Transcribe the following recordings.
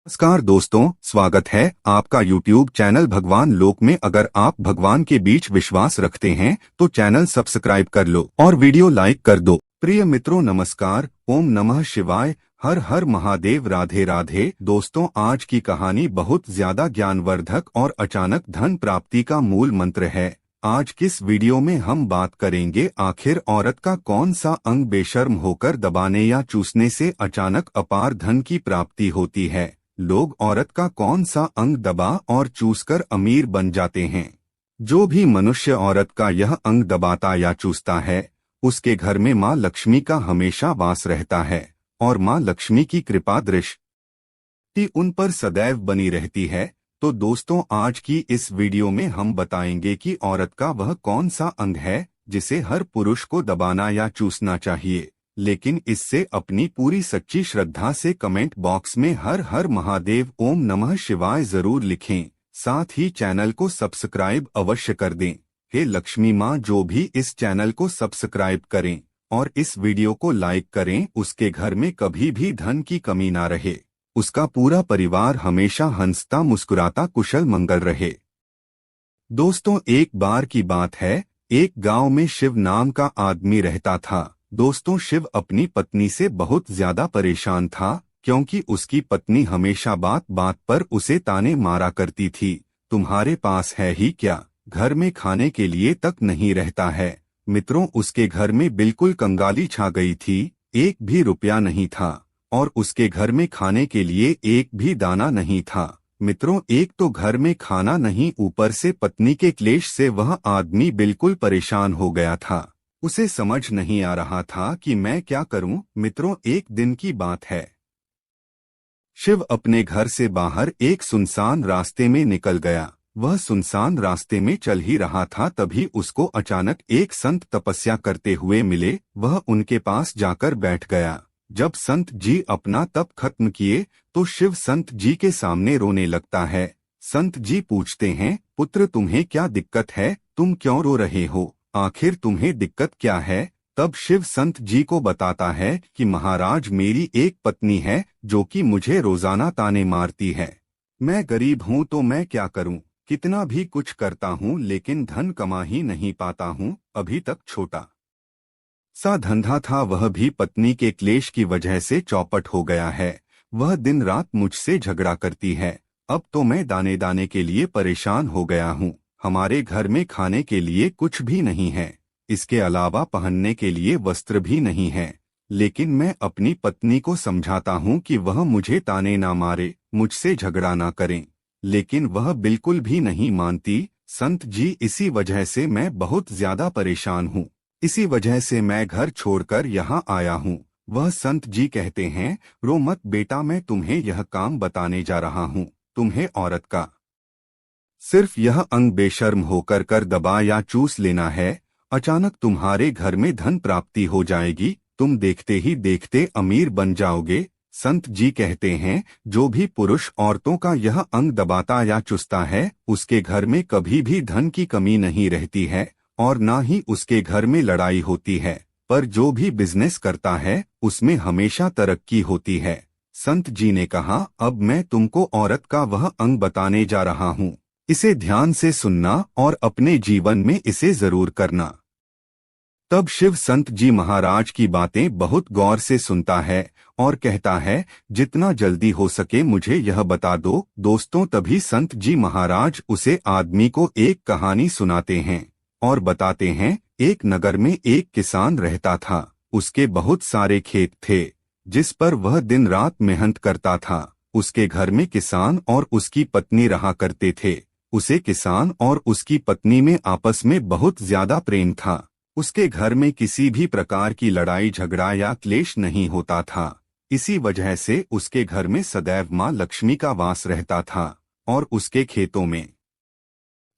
नमस्कार दोस्तों, स्वागत है आपका YouTube चैनल भगवान लोक में। अगर आप भगवान के बीच विश्वास रखते हैं तो चैनल सब्सक्राइब कर लो और वीडियो लाइक कर दो। प्रिय मित्रों नमस्कार, ओम नमः शिवाय, हर हर महादेव, राधे राधे। दोस्तों, आज की कहानी बहुत ज्यादा ज्ञानवर्धक और अचानक धन प्राप्ति का मूल मंत्र है। आज किस वीडियो में हम बात करेंगे आखिर औरत का कौन सा अंग बेशर्म होकर दबाने या चूसने से अचानक अपार धन की प्राप्ति होती है। लोग औरत का कौन सा अंग दबा और चूसकर अमीर बन जाते हैं। जो भी मनुष्य औरत का यह अंग दबाता या चूसता है उसके घर में माँ लक्ष्मी का हमेशा वास रहता है और माँ लक्ष्मी की कृपा दृष्टि उन पर सदैव बनी रहती है। तो दोस्तों, आज की इस वीडियो में हम बताएंगे कि औरत का वह कौन सा अंग है जिसे हर पुरुष को दबाना या चूसना चाहिए। लेकिन इससे अपनी पूरी सच्ची श्रद्धा से कमेंट बॉक्स में हर हर महादेव ओम नमः शिवाय जरूर लिखें। साथ ही चैनल को सब्सक्राइब अवश्य कर दें। हे लक्ष्मी माँ, जो भी इस चैनल को सब्सक्राइब करें और इस वीडियो को लाइक करें, उसके घर में कभी भी धन की कमी ना रहे, उसका पूरा परिवार हमेशा हंसता मुस्कुराता कुशल मंगल रहे। दोस्तों, एक बार की बात है, एक गांव में शिव नाम का आदमी रहता था। दोस्तों, शिव अपनी पत्नी से बहुत ज्यादा परेशान था क्योंकि उसकी पत्नी हमेशा बात बात पर उसे ताने मारा करती थी। तुम्हारे पास है ही क्या, घर में खाने के लिए तक नहीं रहता है। मित्रों, उसके घर में बिल्कुल कंगाली छा गई थी। एक भी रुपया नहीं था और उसके घर में खाने के लिए एक भी दाना नहीं था। मित्रों, एक तो घर में खाना नहीं, ऊपर से पत्नी के क्लेश से वह आदमी बिल्कुल परेशान हो गया था। उसे समझ नहीं आ रहा था कि मैं क्या करूं। मित्रों, एक दिन की बात है, शिव अपने घर से बाहर एक सुनसान रास्ते में निकल गया। वह सुनसान रास्ते में चल ही रहा था, तभी उसको अचानक एक संत तपस्या करते हुए मिले। वह उनके पास जाकर बैठ गया। जब संत जी अपना तप खत्म किए तो शिव संत जी के सामने रोने लगता है। संत जी पूछते हैं, पुत्र, तुम्हें क्या दिक्कत है, तुम क्यों रो रहे हो, आखिर तुम्हें दिक्कत क्या है। तब शिव संत जी को बताता है कि महाराज, मेरी एक पत्नी है जो कि मुझे रोजाना ताने मारती है। मैं गरीब हूँ तो मैं क्या करूँ, कितना भी कुछ करता हूँ लेकिन धन कमा ही नहीं पाता हूँ। अभी तक छोटा सा धंधा था, वह भी पत्नी के क्लेश की वजह से चौपट हो गया है। वह दिन रात मुझसे झगड़ा करती है। अब तो मैं दाने दाने के लिए परेशान हो गया हूँ। हमारे घर में खाने के लिए कुछ भी नहीं है, इसके अलावा पहनने के लिए वस्त्र भी नहीं है। लेकिन मैं अपनी पत्नी को समझाता हूँ कि वह मुझे ताने ना मारे, मुझसे झगड़ा ना करें, लेकिन वह बिल्कुल भी नहीं मानती। संत जी, इसी वजह से मैं बहुत ज्यादा परेशान हूँ, इसी वजह से मैं घर छोड़कर यहाँ आया हूँ। वह संत जी कहते हैं, रो मत बेटा, मैं तुम्हें यह काम बताने जा रहा हूँ। तुम्हें औरत का सिर्फ यह अंग बेशर्म होकर कर दबा या चूस लेना है, अचानक तुम्हारे घर में धन प्राप्ति हो जाएगी, तुम देखते ही देखते अमीर बन जाओगे। संत जी कहते हैं, जो भी पुरुष औरतों का यह अंग दबाता या चूसता है उसके घर में कभी भी धन की कमी नहीं रहती है और ना ही उसके घर में लड़ाई होती है, पर जो भी बिजनेस करता है उसमें हमेशा तरक्की होती है। संत जी ने कहा, अब मैं तुमको औरत का वह अंग बताने जा रहा हूँ, इसे ध्यान से सुनना और अपने जीवन में इसे जरूर करना। तब शिव संत जी महाराज की बातें बहुत गौर से सुनता है और कहता है, जितना जल्दी हो सके मुझे यह बता दो। दोस्तों, तभी संत जी महाराज उसे आदमी को एक कहानी सुनाते हैं और बताते हैं, एक नगर में एक किसान रहता था। उसके बहुत सारे खेत थे जिस पर वह दिन रात मेहनत करता था। उसके घर में किसान और उसकी पत्नी रहा करते थे। उसे किसान और उसकी पत्नी में आपस में बहुत ज्यादा प्रेम था। उसके घर में किसी भी प्रकार की लड़ाई झगड़ा या क्लेश नहीं होता था। इसी वजह से उसके घर में सदैव माँ लक्ष्मी का वास रहता था और उसके खेतों में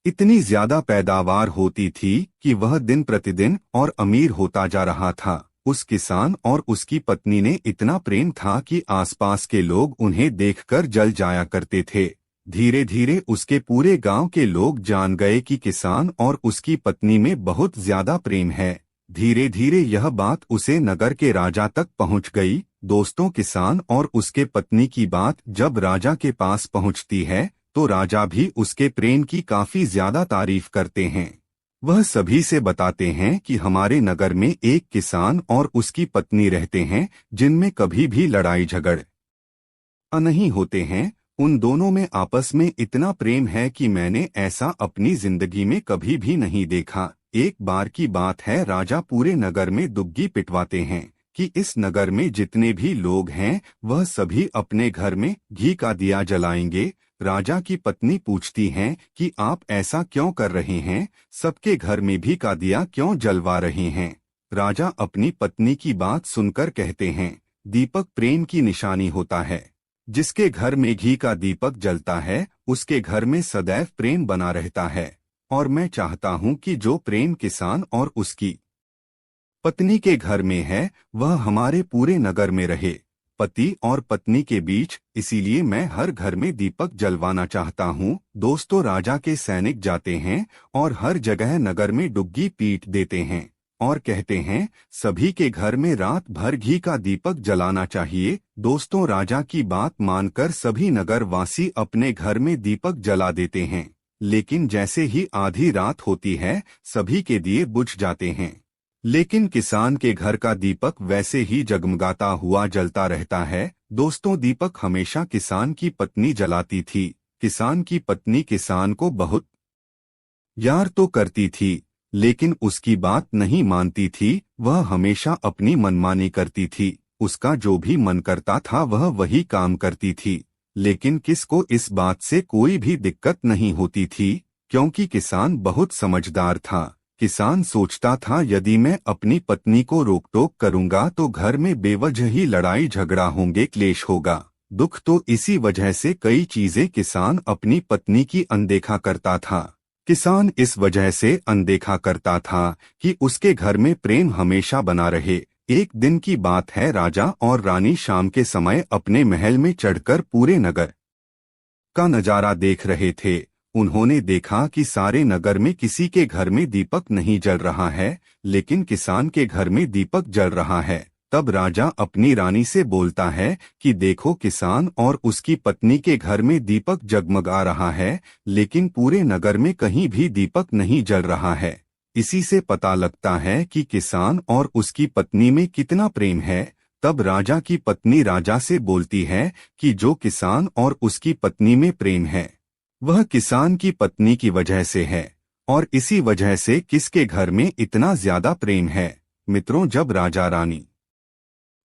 इतनी ज्यादा पैदावार होती थी कि वह दिन प्रतिदिन और अमीर होता जा रहा था। उस किसान और उसकी पत्नी ने इतना प्रेम था कि आसपास के लोग उन्हें देखकर जल जाया करते थे। धीरे धीरे उसके पूरे गांव के लोग जान गए कि किसान और उसकी पत्नी में बहुत ज्यादा प्रेम है। धीरे धीरे यह बात उसे नगर के राजा तक पहुंच गई। दोस्तों, किसान और उसके पत्नी की बात जब राजा के पास पहुंचती है तो राजा भी उसके प्रेम की काफी ज्यादा तारीफ करते हैं। वह सभी से बताते हैं कि हमारे नगर में एक किसान और उसकी पत्नी रहते हैं जिनमें कभी भी लड़ाई झगड़ नहीं होते हैं। उन दोनों में आपस में इतना प्रेम है कि मैंने ऐसा अपनी जिंदगी में कभी भी नहीं देखा। एक बार की बात है, राजा पूरे नगर में दुग्गी पिटवाते हैं कि इस नगर में जितने भी लोग हैं वह सभी अपने घर में घी का दिया जलाएंगे। राजा की पत्नी पूछती हैं कि आप ऐसा क्यों कर रहे हैं, सबके घर में भी का दिया क्यों जलवा रहे हैं। राजा अपनी पत्नी की बात सुनकर कहते हैं, दीपक प्रेम की निशानी होता है। जिसके घर में घी का दीपक जलता है उसके घर में सदैव प्रेम बना रहता है। और मैं चाहता हूँ कि जो प्रेम किसान और उसकी पत्नी के घर में है वह हमारे पूरे नगर में रहे, पति और पत्नी के बीच। इसीलिए मैं हर घर में दीपक जलवाना चाहता हूँ। दोस्तों, राजा के सैनिक जाते हैं और हर जगह नगर में डुग्गी पीट देते हैं और कहते हैं सभी के घर में रात भर घी का दीपक जलाना चाहिए। दोस्तों, राजा की बात मानकर सभी नगर वासी अपने घर में दीपक जला देते हैं, लेकिन जैसे ही आधी रात होती है सभी के दिए बुझ जाते हैं। लेकिन किसान के घर का दीपक वैसे ही जगमगाता हुआ जलता रहता है। दोस्तों, दीपक हमेशा किसान की पत्नी जलाती थी। किसान की पत्नी किसान को बहुत यार तो करती थी, लेकिन उसकी बात नहीं मानती थी। वह हमेशा अपनी मनमानी करती थी। उसका जो भी मन करता था वह वही काम करती थी। लेकिन किसको इस बात से कोई भी दिक्कत नहीं होती थी, क्योंकि किसान बहुत समझदार था। किसान सोचता था यदि मैं अपनी पत्नी को रोक टोक करूंगा तो घर में बेवजह ही लड़ाई झगड़ा होंगे, क्लेश होगा, दुख। तो इसी वजह से कई चीजें किसान अपनी पत्नी की अनदेखा करता था। किसान इस वजह से अनदेखा करता था कि उसके घर में प्रेम हमेशा बना रहे। एक दिन की बात है, राजा और रानी शाम के समय अपने महल में चढ़कर पूरे नगर का नजारा देख रहे थे। उन्होंने देखा कि सारे नगर में किसी के घर में दीपक नहीं जल रहा है, लेकिन किसान के घर में दीपक जल रहा है। तब राजा अपनी रानी से बोलता है कि देखो, किसान और उसकी पत्नी के घर में दीपक जगमगा रहा है, लेकिन पूरे नगर में कहीं भी दीपक नहीं जल रहा है। इसी से पता लगता है कि किसान और उसकी पत्नी में कितना प्रेम है। तब राजा की पत्नी राजा से बोलती है कि जो किसान और उसकी पत्नी में प्रेम है वह किसान की पत्नी की वजह से है, और इसी वजह से किसके घर में इतना ज्यादा प्रेम है। मित्रों, जब राजा रानी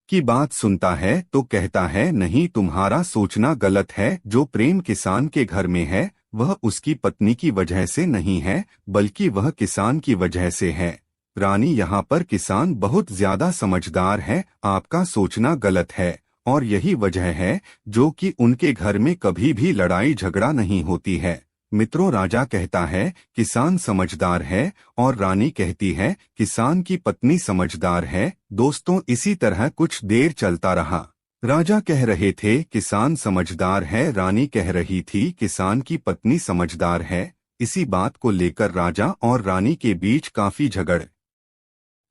की बात सुनता है तो कहता है, नहीं, तुम्हारा सोचना गलत है। जो प्रेम किसान के घर में है वह उसकी पत्नी की वजह से नहीं है, बल्कि वह किसान की वजह से है। रानी, यहाँ पर किसान बहुत ज्यादा समझदार है, आपका सोचना गलत है, और यही वजह है जो कि उनके घर में कभी भी लड़ाई झगड़ा नहीं होती है। मित्रों, राजा कहता है किसान समझदार है और रानी कहती है किसान की पत्नी समझदार है। दोस्तों, इसी तरह कुछ देर चलता रहा। राजा कह रहे थे किसान समझदार है, रानी कह रही थी किसान की पत्नी समझदार है। इसी बात को लेकर राजा और रानी के बीच काफी झगड़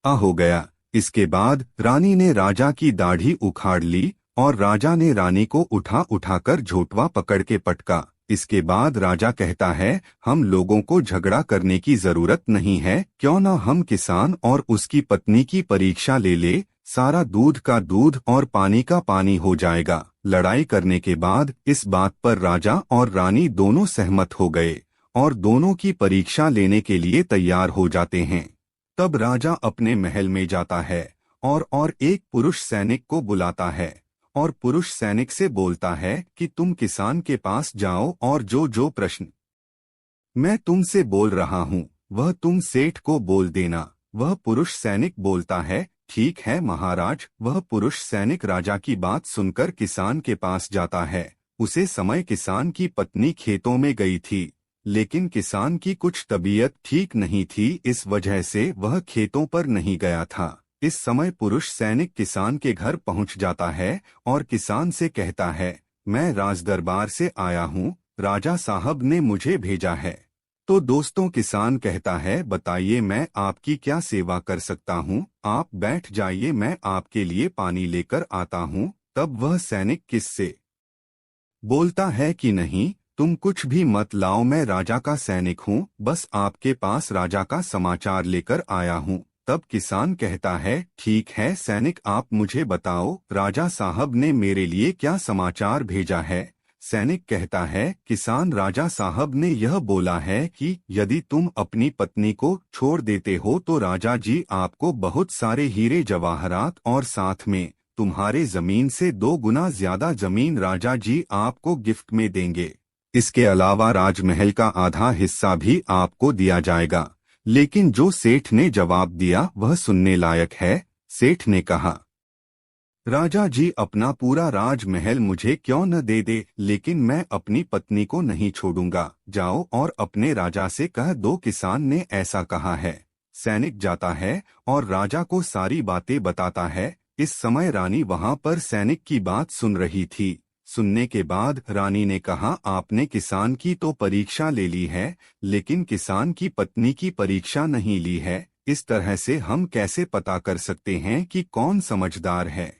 हो गया। इसके बाद रानी ने राजा की दाढ़ी उखाड़ ली और राजा ने रानी को उठाकर झोटवा पकड़ के पटका। इसके बाद राजा कहता है, हम लोगों को झगड़ा करने की जरूरत नहीं है, क्यों ना हम किसान और उसकी पत्नी की परीक्षा ले। सारा दूध का दूध और पानी का पानी हो जाएगा। लड़ाई करने के बाद इस बात पर राजा और रानी दोनों सहमत हो गए और दोनों की परीक्षा लेने के लिए तैयार हो जाते हैं। तब राजा अपने महल में जाता है और एक पुरुष सैनिक को बुलाता है और पुरुष सैनिक से बोलता है कि तुम किसान के पास जाओ और जो प्रश्न मैं तुमसे बोल रहा हूँ वह तुम सेठ को बोल देना। वह पुरुष सैनिक बोलता है, ठीक है महाराज। वह पुरुष सैनिक राजा की बात सुनकर किसान के पास जाता है। उसे समय किसान की पत्नी खेतों में गई थी, लेकिन किसान की कुछ तबीयत ठीक नहीं थी, इस वजह से वह खेतों पर नहीं गया था। इस समय पुरुष सैनिक किसान के घर पहुंच जाता है और किसान से कहता है, मैं राजदरबार से आया हूँ, राजा साहब ने मुझे भेजा है। तो किसान कहता है, तो दोस्तों किसान कहता है, बताइए मैं आपकी क्या सेवा कर सकता हूँ। आप बैठ जाइए, मैं आपके लिए पानी लेकर आता हूँ। तब वह सैनिक किससे बोलता है कि नहीं, तुम कुछ भी मत लाओ, मैं राजा का सैनिक हूँ, बस आपके पास राजा का समाचार लेकर आया हूँ। तब किसान कहता है, ठीक है सैनिक, आप मुझे बताओ राजा साहब ने मेरे लिए क्या समाचार भेजा है। सैनिक कहता है, किसान, राजा साहब ने यह बोला है कि यदि तुम अपनी पत्नी को छोड़ देते हो तो राजा जी आपको बहुत सारे हीरे जवाहरात और साथ में तुम्हारे जमीन से 2 गुना ज्यादा जमीन राजा जी आपको गिफ्ट में देंगे। इसके अलावा राजमहल का आधा हिस्सा भी आपको दिया जाएगा। लेकिन जो सेठ ने जवाब दिया वह सुनने लायक है। सेठ ने कहा, राजा जी अपना पूरा राजमहल मुझे क्यों न दे दे, लेकिन मैं अपनी पत्नी को नहीं छोड़ूंगा। जाओ और अपने राजा से कह दो किसान ने ऐसा कहा है। सैनिक जाता है और राजा को सारी बातें बताता है। इस समय रानी वहां पर सैनिक की बात सुन रही थी। सुनने के बाद रानी ने कहा, आपने किसान की तो परीक्षा ले ली है, लेकिन किसान की पत्नी की परीक्षा नहीं ली है। इस तरह से हम कैसे पता कर सकते हैं कि कौन समझदार है।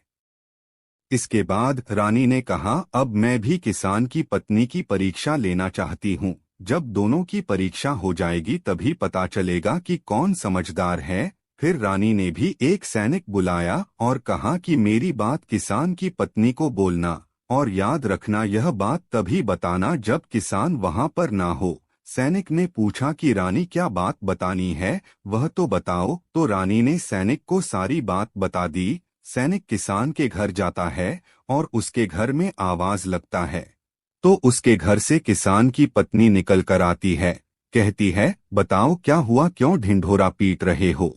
इसके बाद रानी ने कहा, अब मैं भी किसान की पत्नी की परीक्षा लेना चाहती हूँ। जब दोनों की परीक्षा हो जाएगी तभी पता चलेगा कि कौन समझदार है। फिर रानी ने भी एक सैनिक बुलाया और कहा कि मेरी बात किसान की पत्नी को बोलना, और याद रखना यह बात तभी बताना जब किसान वहां पर ना हो। सैनिक ने पूछा कि रानी क्या बात बतानी है, वह तो बताओ। तो रानी ने सैनिक को सारी बात बता दी। सैनिक किसान के घर जाता है और उसके घर में आवाज लगता है। तो उसके घर से किसान की पत्नी निकल कर आती है। कहती है, बताओ क्या हुआ, क्यों ढिंढोरा पीट रहे हो।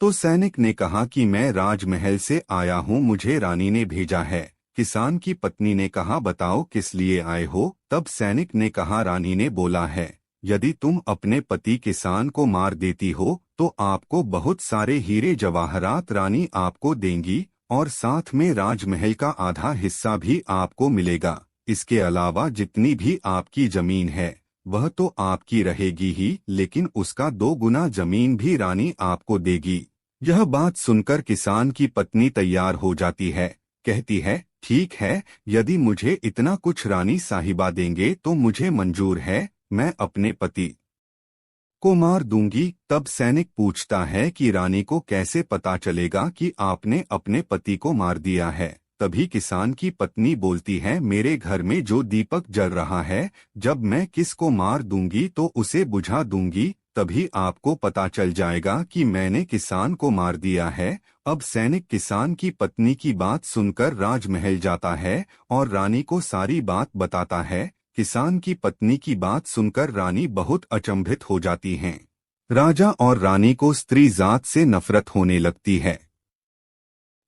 तो सैनिक ने कहा कि मैं राजमहल से आया हूँ, मुझे रानी ने भेजा है। किसान की पत्नी ने कहा, बताओ किस लिए आए हो। तब सैनिक ने कहा, रानी ने बोला है, यदि तुम अपने पति किसान को मार देती हो तो आपको बहुत सारे हीरे जवाहरात रानी आपको देंगी, और साथ में राजमहल का आधा हिस्सा भी आपको मिलेगा। इसके अलावा जितनी भी आपकी जमीन है वह तो आपकी रहेगी ही, लेकिन उसका 2 गुना जमीन भी रानी आपको देगी। यह बात सुनकर किसान की पत्नी तैयार हो जाती है। कहती है, ठीक है, यदि मुझे इतना कुछ रानी साहिबा देंगे तो मुझे मंजूर है, मैं अपने पति को मार दूंगी। तब सैनिक पूछता है कि रानी को कैसे पता चलेगा कि आपने अपने पति को मार दिया है। तभी किसान की पत्नी बोलती है, मेरे घर में जो दीपक जल रहा है, जब मैं किसको मार दूंगी तो उसे बुझा दूंगी, तभी आपको पता चल जाएगा कि मैंने किसान को मार दिया है। अब सैनिक किसान की पत्नी की बात सुनकर राजमहल जाता है और रानी को सारी बात बताता है। किसान की पत्नी की बात सुनकर रानी बहुत अचंभित हो जाती हैं। राजा और रानी को स्त्री जात से नफरत होने लगती है।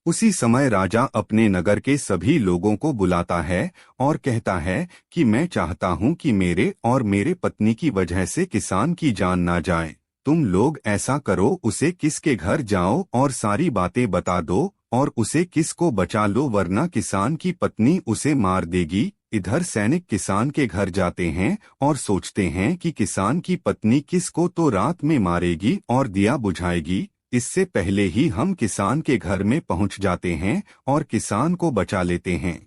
उसी समय राजा अपने नगर के सभी लोगों को बुलाता है और कहता है कि मैं चाहता हूं कि मेरे और मेरे पत्नी की वजह से किसान की जान ना जाए। तुम लोग ऐसा करो, उसे किसके घर जाओ और सारी बातें बता दो और उसे किसको बचा लो, वरना किसान की पत्नी उसे मार देगी। इधर सैनिक किसान के घर जाते हैं और सोचते हैं कि किसान की पत्नी किसको तो रात में मारेगी और दिया बुझाएगी। इससे पहले ही हम किसान के घर में पहुंच जाते हैं और किसान को बचा लेते हैं।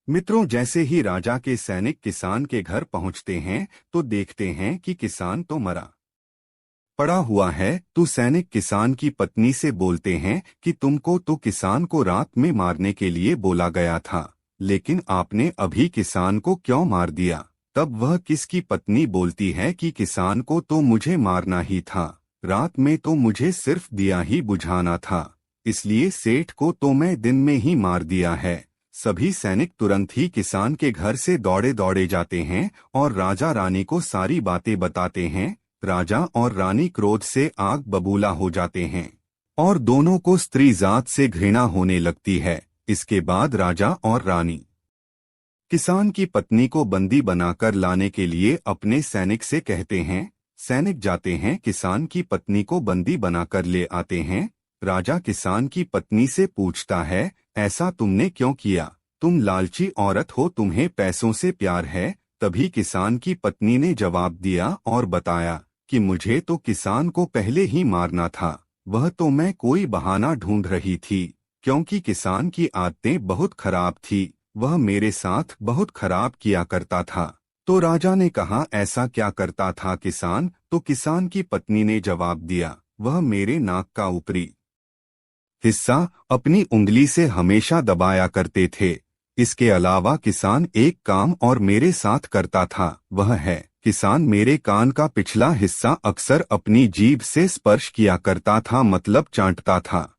मित्रों, जैसे ही राजा के सैनिक किसान के घर पहुंचते हैं तो देखते हैं कि किसान तो मरा पड़ा हुआ है। तो सैनिक किसान की पत्नी से बोलते हैं कि तुमको तो किसान को रात में मारने के लिए बोला गया था, लेकिन आपने अभी किसान को क्यों मार दिया। तब वह किसकी पत्नी बोलती है कि किसान को तो मुझे मारना ही था, रात में तो मुझे सिर्फ दिया ही बुझाना था, इसलिए सेठ को तो मैं दिन में ही मार दिया है। सभी सैनिक तुरंत ही किसान के घर से दौड़े दौड़े जाते हैं और राजा रानी को सारी बातें बताते हैं। राजा और रानी क्रोध से आग बबूला हो जाते हैं और दोनों को स्त्री जात से घृणा होने लगती है। इसके बाद राजा और रानी किसान की पत्नी को बंदी बनाकर लाने के लिए अपने सैनिक से कहते हैं। सैनिक जाते हैं, किसान की पत्नी को बंदी बनाकर ले आते हैं। राजा किसान की पत्नी से पूछता है, ऐसा तुमने क्यों किया? तुम लालची औरत हो, तुम्हें पैसों से प्यार है, तभी किसान की पत्नी ने जवाब दिया और बताया कि मुझे तो किसान को पहले ही मारना था। वह तो मैं कोई बहाना ढूंढ रही थी, क्योंकि किसान की आदतें बहुत खराब थी। वह मेरे साथ बहुत खराब किया करता था। तो राजा ने कहा, ऐसा क्या करता था किसान? तो किसान की पत्नी ने जवाब दिया, वह मेरे नाक का ऊपरी हिस्सा अपनी उंगली से हमेशा दबाया करते थे। इसके अलावा किसान एक काम और मेरे साथ करता था, वह है किसान मेरे कान का पिछला हिस्सा अक्सर अपनी जीभ से स्पर्श किया करता था, मतलब चाटता था।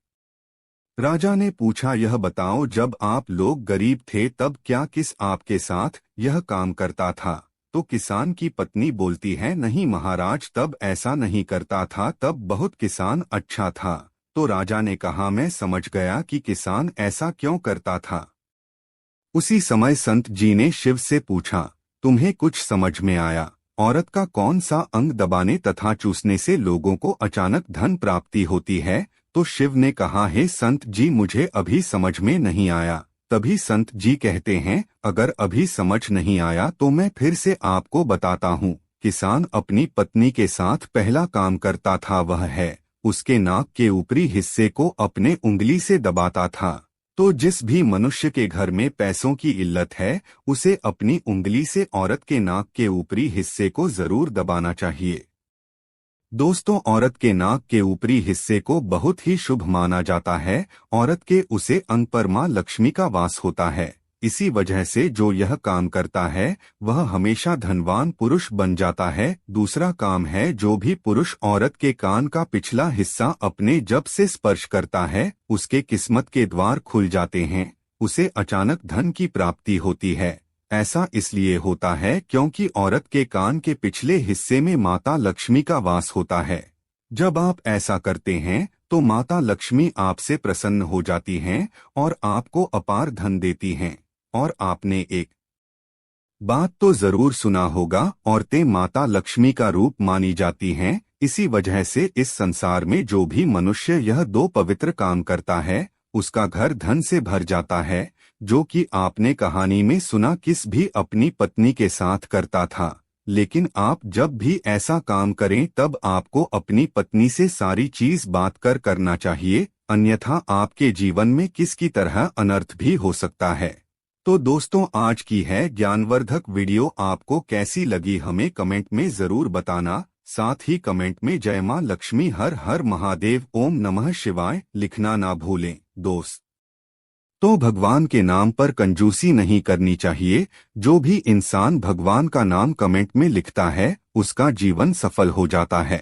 राजा ने पूछा, यह बताओ, जब आप लोग गरीब थे तब क्या किस आपके साथ यह काम करता था? तो किसान की पत्नी बोलती है, नहीं महाराज, तब ऐसा नहीं करता था, तब बहुत किसान अच्छा था। तो राजा ने कहा, मैं समझ गया कि किसान ऐसा क्यों करता था। उसी समय संत जी ने शिव से पूछा, तुम्हें कुछ समझ में आया? औरत का कौन सा अंग दबाने तथा चूसने से लोगों को अचानक धन प्राप्ति होती है? तो शिव ने कहा, हे संत जी, मुझे अभी समझ में नहीं आया। तभी संत जी कहते हैं, अगर अभी समझ नहीं आया तो मैं फिर से आपको बताता हूँ। किसान अपनी पत्नी के साथ पहला काम करता था, वह है उसके नाक के ऊपरी हिस्से को अपने उंगली से दबाता था। तो जिस भी मनुष्य के घर में पैसों की इल्लत है, उसे अपनी उंगली से औरत के नाक के ऊपरी हिस्से को जरूर दबाना चाहिए। दोस्तों, औरत के नाक के ऊपरी हिस्से को बहुत ही शुभ माना जाता है। औरत के उसे अंग पर मां लक्ष्मी का वास होता है। इसी वजह से जो यह काम करता है वह हमेशा धनवान पुरुष बन जाता है। दूसरा काम है, जो भी पुरुष औरत के कान का पिछला हिस्सा अपने जब से स्पर्श करता है, उसके किस्मत के द्वार खुल जाते हैं, उसे अचानक धन की प्राप्ति होती है। ऐसा इसलिए होता है क्योंकि औरत के कान के पिछले हिस्से में माता लक्ष्मी का वास होता है। जब आप ऐसा करते हैं तो माता लक्ष्मी आपसे प्रसन्न हो जाती हैं और आपको अपार धन देती हैं। और आपने एक बात तो जरूर सुना होगा, औरतें माता लक्ष्मी का रूप मानी जाती हैं। इसी वजह से इस संसार में जो भी मनुष्य यह दो पवित्र काम करता है, उसका घर धन से भर जाता है। जो कि आपने कहानी में सुना, किस भी अपनी पत्नी के साथ करता था। लेकिन आप जब भी ऐसा काम करें तब आपको अपनी पत्नी से सारी चीज बात कर करना चाहिए, अन्यथा आपके जीवन में किसकी तरह अनर्थ भी हो सकता है। तो दोस्तों, आज की है ज्ञानवर्धक वीडियो आपको कैसी लगी हमें कमेंट में जरूर बताना। साथ ही कमेंट में जय मां लक्ष्मी, हर हर महादेव, ओम नमः शिवाय लिखना ना भूलें। दोस्त तो भगवान के नाम पर कंजूसी नहीं करनी चाहिए। जो भी इंसान भगवान का नाम कमेंट में लिखता है उसका जीवन सफल हो जाता है।